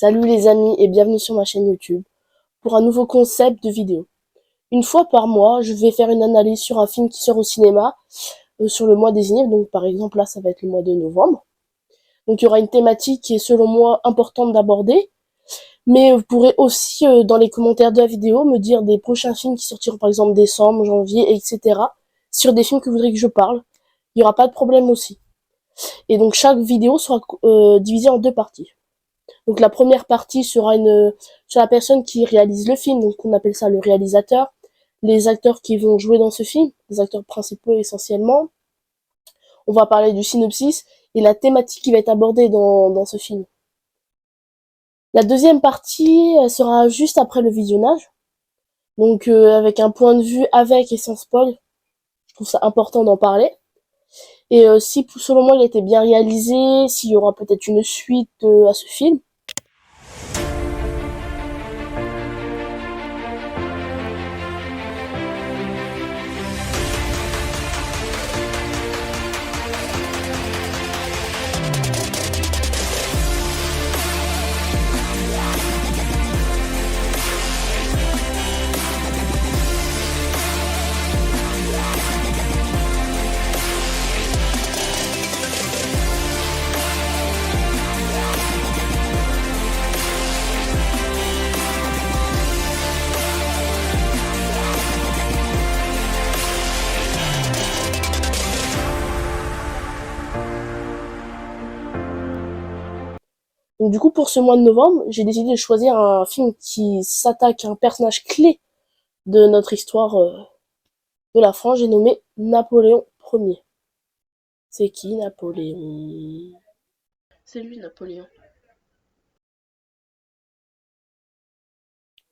Salut les amis et bienvenue sur ma chaîne YouTube pour un nouveau concept de vidéo. Une fois par mois, je vais faire une analyse sur un film qui sort au cinéma sur le mois désigné. Donc par exemple là, ça va être le mois de novembre. Donc il y aura une thématique qui est selon moi importante d'aborder. Mais vous pourrez aussi dans les commentaires de la vidéo me dire des prochains films qui sortiront par exemple décembre, janvier, etc. Sur des films que vous voudrez que je parle. Il n'y aura pas de problème aussi. Et donc chaque vidéo sera divisée en deux parties. Donc la première partie sera sur la personne qui réalise le film, donc on appelle ça le réalisateur, les acteurs qui vont jouer dans ce film, les acteurs principaux essentiellement. On va parler du synopsis et la thématique qui va être abordée dans ce film. La deuxième partie sera juste après le visionnage, donc avec un point de vue avec et sans spoil. Je trouve ça important d'en parler. Et si selon moi il a été bien réalisé, s'il y aura peut-être une suite à ce film. Donc du coup, pour ce mois de novembre, j'ai décidé de choisir un film qui s'attaque à un personnage clé de notre histoire de la France. J'ai nommé Napoléon Ier. C'est qui Napoléon? C'est lui, Napoléon.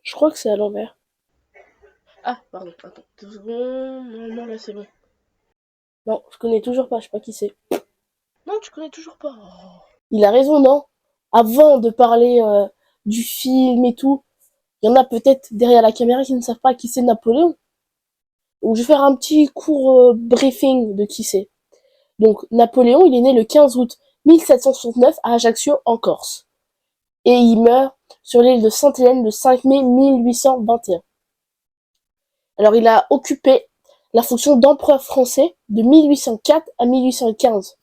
Je crois que c'est à l'envers. Ah, pardon, attends, 2 secondes. Non, là c'est bon. Non, je connais toujours pas, je sais pas qui c'est. Non, tu connais toujours pas. Oh. Il a raison, non? Avant de parler du film et tout, il y en a peut-être derrière la caméra qui ne savent pas qui c'est Napoléon. Donc je vais faire un petit court briefing de qui c'est. Donc Napoléon, il est né le 15 août 1769 à Ajaccio en Corse. Et il meurt sur l'île de Sainte-Hélène le 5 mai 1821. Alors il a occupé la fonction d'empereur français de 1804 à 1815.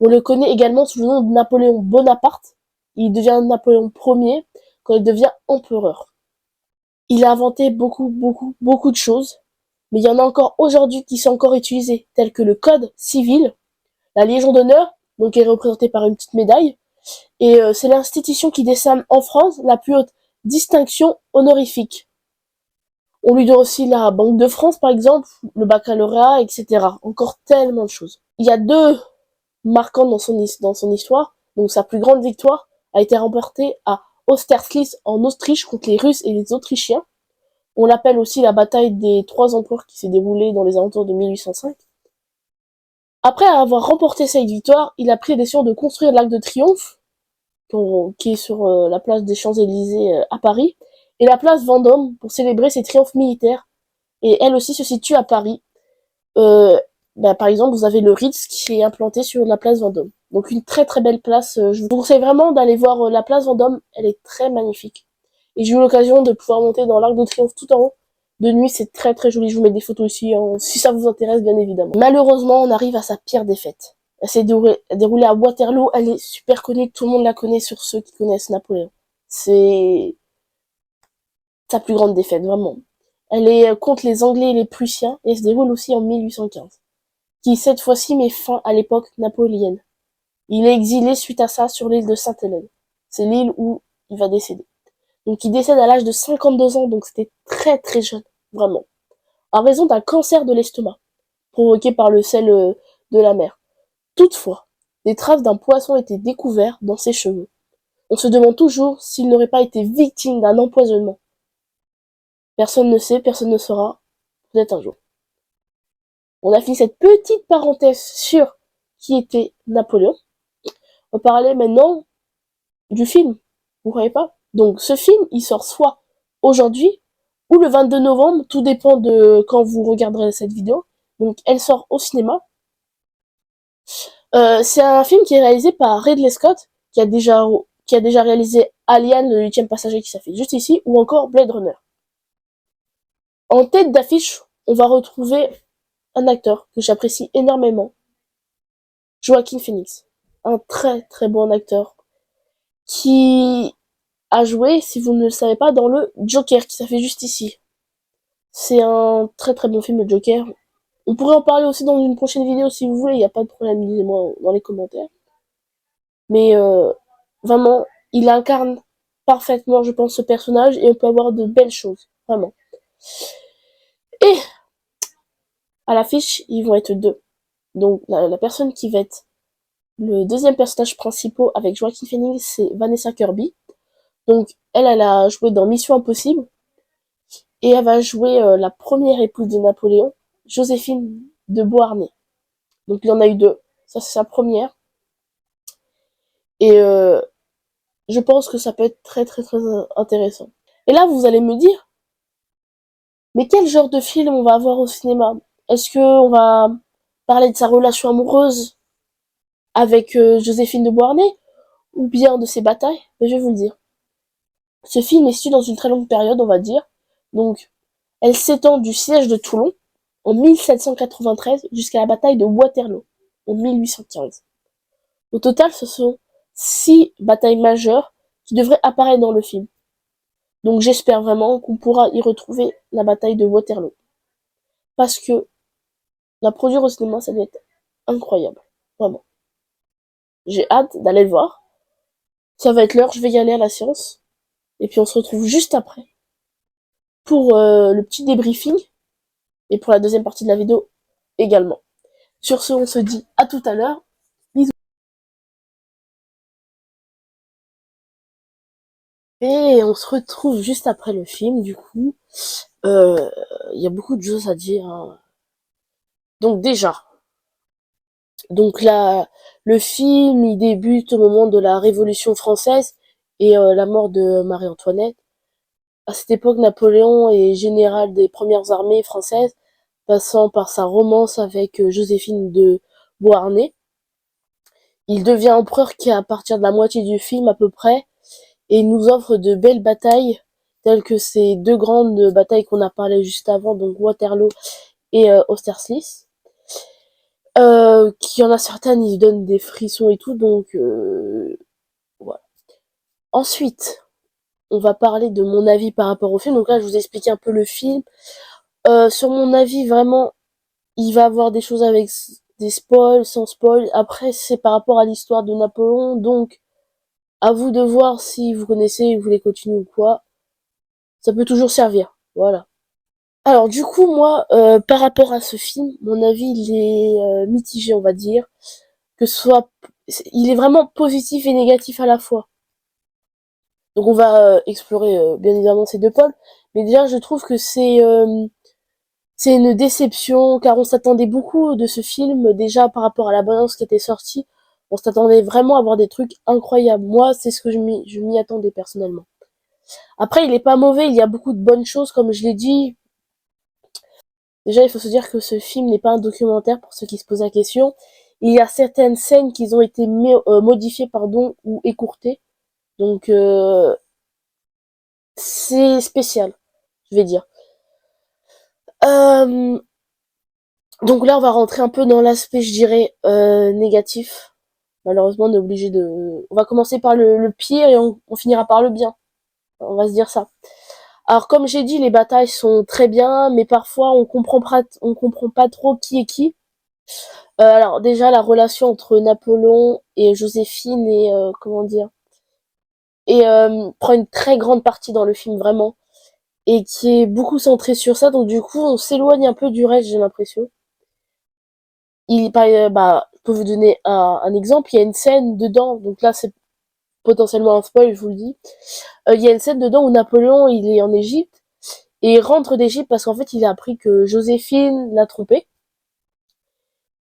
On le connaît également sous le nom de Napoléon Bonaparte. Il devient Napoléon Ier quand il devient empereur. Il a inventé beaucoup de choses, mais il y en a encore aujourd'hui qui sont encore utilisées, telles que le code civil, la Légion d'honneur, donc qui est représentée par une petite médaille, et c'est l'institution qui décerne en France la plus haute distinction honorifique. On lui doit aussi la Banque de France, par exemple, le baccalauréat, etc. Encore tellement de choses. Il y a deux marquantes dans son histoire. Donc sa plus grande victoire a été remportée à Austerlitz en Autriche contre les Russes et les Autrichiens. On l'appelle aussi la bataille des 3 empereurs qui s'est déroulée dans les alentours de 1805. Après avoir remporté cette victoire, il a pris la décision de construire l'Arc de Triomphe, qui est sur la place des Champs-Élysées à Paris, et la place Vendôme pour célébrer ses triomphes militaires. Et elle aussi se situe à Paris. Par exemple, vous avez le Ritz qui est implanté sur la place Vendôme. Donc une très belle place. Je vous conseille vraiment d'aller voir la place Vendôme. Elle est très magnifique. Et j'ai eu l'occasion de pouvoir monter dans l'Arc de Triomphe tout en haut. De nuit, c'est très joli. Je vous mets des photos ici, hein, si ça vous intéresse, bien évidemment. Malheureusement, on arrive à sa pire défaite. Elle s'est déroulée à Waterloo. Elle est super connue. Tout le monde la connaît sur ceux qui connaissent Napoléon. C'est sa plus grande défaite, vraiment. Elle est contre les Anglais et les Prussiens. Et elle se déroule aussi en 1815. Qui cette fois-ci met fin à l'époque napoléonienne. Il est exilé suite à ça sur l'île de Sainte-Hélène. C'est l'île où il va décéder. Donc il décède à l'âge de 52 ans, donc c'était très jeune, vraiment. À raison d'un cancer de l'estomac, provoqué par le sel de la mer. Toutefois, des traces d'un poisson étaient découvertes dans ses cheveux. On se demande toujours s'il n'aurait pas été victime d'un empoisonnement. Personne ne sait, personne ne saura, peut-être un jour. On a fini cette petite parenthèse sur qui était Napoléon. On va parler maintenant du film. Vous croyez pas? Donc ce film, il sort soit aujourd'hui ou le 22 novembre, tout dépend de quand vous regarderez cette vidéo. Donc elle sort au cinéma. C'est un film qui est réalisé par Ridley Scott, qui a déjà qui a déjà réalisé Alien, le 8e passager qui s'affiche juste ici, ou encore Blade Runner. En tête d'affiche, on va retrouver un acteur que j'apprécie énormément, Joaquin Phoenix. Un très très bon acteur qui a joué, si vous ne le savez pas, dans le Joker qui s'affiche juste ici. C'est un très très bon film, le Joker. On pourrait en parler aussi dans une prochaine vidéo si vous voulez, il n'y a pas de problème, dites-moi dans les commentaires. Mais vraiment, il incarne parfaitement, je pense, ce personnage et on peut avoir de belles choses, vraiment. Et à l'affiche, ils vont être deux. Donc la personne qui va être le deuxième personnage principal avec Joaquin Phoenix, c'est Vanessa Kirby. Donc elle a joué dans Mission Impossible et elle va jouer la première épouse de Napoléon, Joséphine de Beauharnais. Donc il y en a eu deux, ça c'est sa première. Et je pense que ça peut être très très très intéressant. Et là vous allez me dire, mais quel genre de film on va avoir au cinéma? Est-ce que on va parler de sa relation amoureuse avec Joséphine de Beauharnais ou bien de ses batailles? Mais je vais vous le dire. Ce film est situé dans une très longue période, on va dire. Donc, elle s'étend du siège de Toulon en 1793 jusqu'à la bataille de Waterloo en 1815. Au total, ce sont 6 batailles majeures qui devraient apparaître dans le film. Donc j'espère vraiment qu'on pourra y retrouver la bataille de Waterloo. Parce que la produire au cinéma, ça doit être incroyable. Vraiment. J'ai hâte d'aller le voir. Ça va être l'heure, je vais y aller à la séance. Et puis on se retrouve juste après pour le petit débriefing et pour la deuxième partie de la vidéo également. Sur ce, on se dit à tout à l'heure. Bisous. Et on se retrouve juste après le film, du coup. Il y a beaucoup de choses à dire, hein. Donc déjà, donc là, le film, il débute au moment de la Révolution française et la mort de Marie-Antoinette. À cette époque, Napoléon est général des premières armées françaises, passant par sa romance avec Joséphine de Beauharnais. Il devient empereur qu'à partir de la moitié du film à peu près, et il nous offre de belles batailles, telles que ces deux grandes batailles qu'on a parlé juste avant, donc Waterloo et Austerlitz. Qu'il y en a certaines, ils donnent des frissons et tout, donc voilà. Ensuite, on va parler de mon avis par rapport au film. Donc là, je vous ai expliqué un peu le film. Sur mon avis, vraiment, il va avoir des choses avec des spoils, sans spoil. Après, c'est par rapport à l'histoire de Napoléon, donc à vous de voir si vous connaissez, vous voulez continuer ou quoi. Ça peut toujours servir, voilà. Alors du coup, moi, par rapport à ce film, mon avis, il est mitigé, on va dire. Que ce soit... Il est vraiment positif et négatif à la fois. Donc on va explorer bien évidemment ces deux pôles. Mais déjà, je trouve que c'est une déception, car on s'attendait beaucoup de ce film, déjà par rapport à la bande-annonce qui était sortie. On s'attendait vraiment à voir des trucs incroyables. Moi, c'est ce que je m'y attendais personnellement. Après, il est pas mauvais, il y a beaucoup de bonnes choses, comme je l'ai dit. Déjà, il faut se dire que ce film n'est pas un documentaire, pour ceux qui se posent la question. Il y a certaines scènes qui ont été modifiées, pardon, ou écourtées. Donc, c'est spécial, je vais dire. Euh, donc là, on va rentrer un peu dans l'aspect, je dirais, négatif. Malheureusement, on est obligé de... On va commencer par le pire et on finira par le bien. On va se dire ça. Alors, comme j'ai dit, les batailles sont très bien, mais parfois, on comprend pas trop qui est qui. Alors, déjà, la relation entre Napoléon et Joséphine est, comment dire, et prend une très grande partie dans le film, vraiment. Et qui est beaucoup centré sur ça, donc du coup, on s'éloigne un peu du reste, j'ai l'impression. Je peux vous donner un exemple, il y a une scène dedans, donc là, c'est potentiellement un spoil, je vous le dis. Il y a une scène dedans où Napoléon, il est en Égypte, et il rentre d'Égypte parce qu'en fait, il a appris que Joséphine l'a trompé.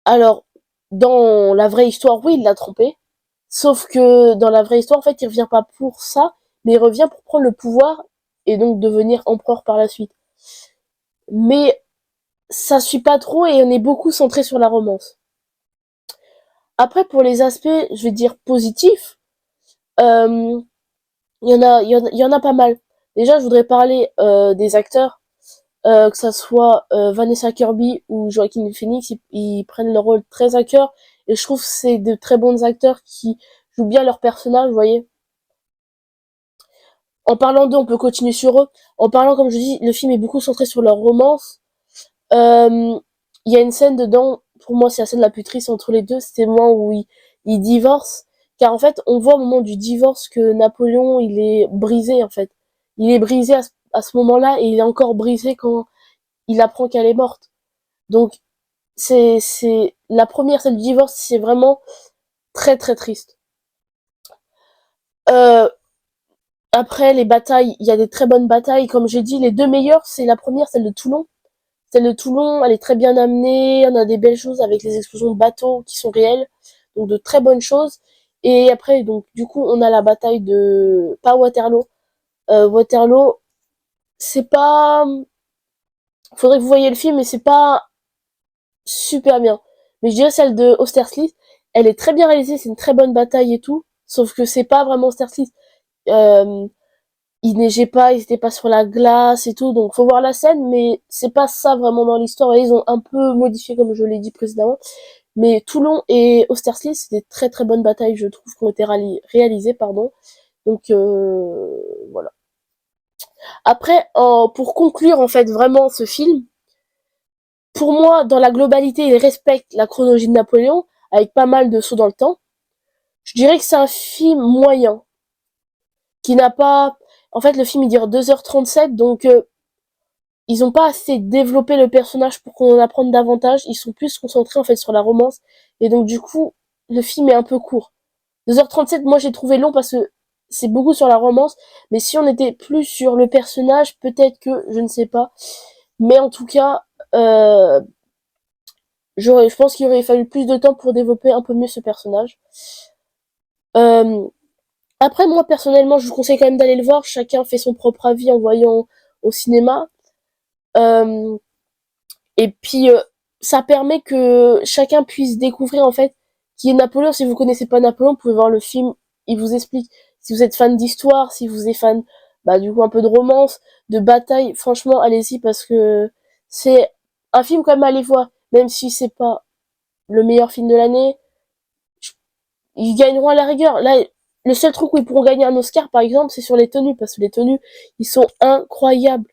Alors, dans la vraie histoire, oui, il l'a trompé. Sauf que dans la vraie histoire, en fait, il revient pas pour ça, mais il revient pour prendre le pouvoir et donc devenir empereur par la suite. Mais ça suit pas trop et on est beaucoup centré sur la romance. Après, pour les aspects, je vais dire positifs, Euh, il y en a pas mal. Déjà, je voudrais parler des acteurs, que ça soit Vanessa Kirby ou Joaquin Phoenix, ils prennent leur rôle très à cœur, et je trouve que c'est de très bons acteurs qui jouent bien leur personnage, vous voyez. En parlant d'eux, on peut continuer sur eux. En parlant, comme je dis, le film est beaucoup centré sur leur romance. Euh, Il y a une scène dedans, pour moi c'est la scène la plus triste entre les deux, c'est le moment où ils divorcent, car en fait on voit au moment du divorce que Napoléon il est brisé en fait. Il est brisé à ce moment-là, et il est encore brisé quand il apprend qu'elle est morte. Donc c'est la première scène du divorce, c'est vraiment très très triste. Euh, Après les batailles, il y a des très bonnes batailles, comme j'ai dit, les deux meilleures, c'est la première, celle de Toulon. Celle de Toulon, elle est très bien amenée, on a des belles choses avec les explosions de bateaux qui sont réelles, donc de très bonnes choses. Et après, donc du coup, on a la bataille de pas Waterloo. Waterloo, c'est pas, faudrait que vous voyez le film, mais c'est pas super bien. Mais je dirais celle de Austerlitz, elle est très bien réalisée, c'est une très bonne bataille et tout, sauf que c'est pas vraiment Austerlitz. Euh, il neigeait pas, ils étaient pas sur la glace et tout, donc faut voir la scène, mais c'est pas ça vraiment dans l'histoire. Ils ont un peu modifié, comme je l'ai dit précédemment. Mais Toulon et Austerlitz, c'est des très très bonnes batailles, je trouve, qui ont été réalisées, pardon. Donc voilà. Après, pour conclure en fait vraiment ce film, pour moi, dans la globalité, il respecte la chronologie de Napoléon, avec pas mal de sauts dans le temps. Je dirais que c'est un film moyen, qui n'a pas... En fait, le film, il dure 2h37, donc ils ont pas assez développé le personnage pour qu'on en apprenne davantage. Ils sont plus concentrés en fait sur la romance. Et donc du coup, le film est un peu court. 2h37, moi j'ai trouvé long parce que c'est beaucoup sur la romance. Mais si on était plus sur le personnage, peut-être que, je ne sais pas. Mais en tout cas, je pense qu'il aurait fallu plus de temps pour développer un peu mieux ce personnage. Euh, Après, moi personnellement, je vous conseille quand même d'aller le voir. Chacun fait son propre avis en voyant au cinéma. Euh, Et puis, ça permet que chacun puisse découvrir, en fait, qui est Napoléon. Si vous connaissez pas Napoléon, vous pouvez voir le film, il vous explique. Si vous êtes fan d'histoire, si vous êtes fan, bah, du coup, un peu de romance, de bataille, franchement, allez-y, parce que c'est un film quand même à aller voir. Même si c'est pas le meilleur film de l'année, ils gagneront à la rigueur. Là, le seul truc où ils pourront gagner un Oscar, par exemple, c'est sur les tenues, parce que les tenues, ils sont incroyables.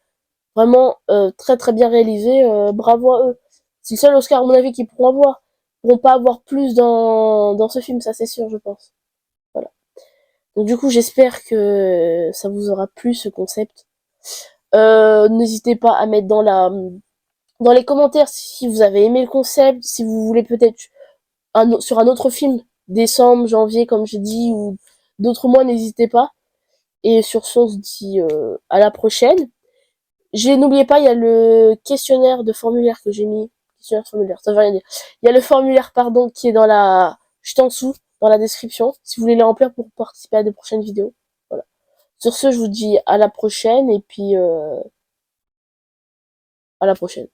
Vraiment très très bien réalisé, bravo à eux. C'est le seul Oscar à mon avis qu'ils pourront avoir. Ils pourront pas avoir plus dans ce film, ça c'est sûr, je pense. Voilà. Donc du coup, j'espère que ça vous aura plu ce concept. N'hésitez pas à mettre dans les commentaires si vous avez aimé le concept, si vous voulez peut-être sur un autre film, décembre, janvier, comme j'ai dit, ou d'autres mois, n'hésitez pas. Et sur ce, on se dit à la prochaine. N'oubliez pas, il y a le questionnaire de formulaire que j'ai mis. Questionnaire formulaire, ça veut rien dire. Il y a le formulaire, pardon, qui est juste en dessous, dans la description, si vous voulez le remplir pour participer à de prochaines vidéos. Voilà. Sur ce, je vous dis à la prochaine, et puis à la prochaine.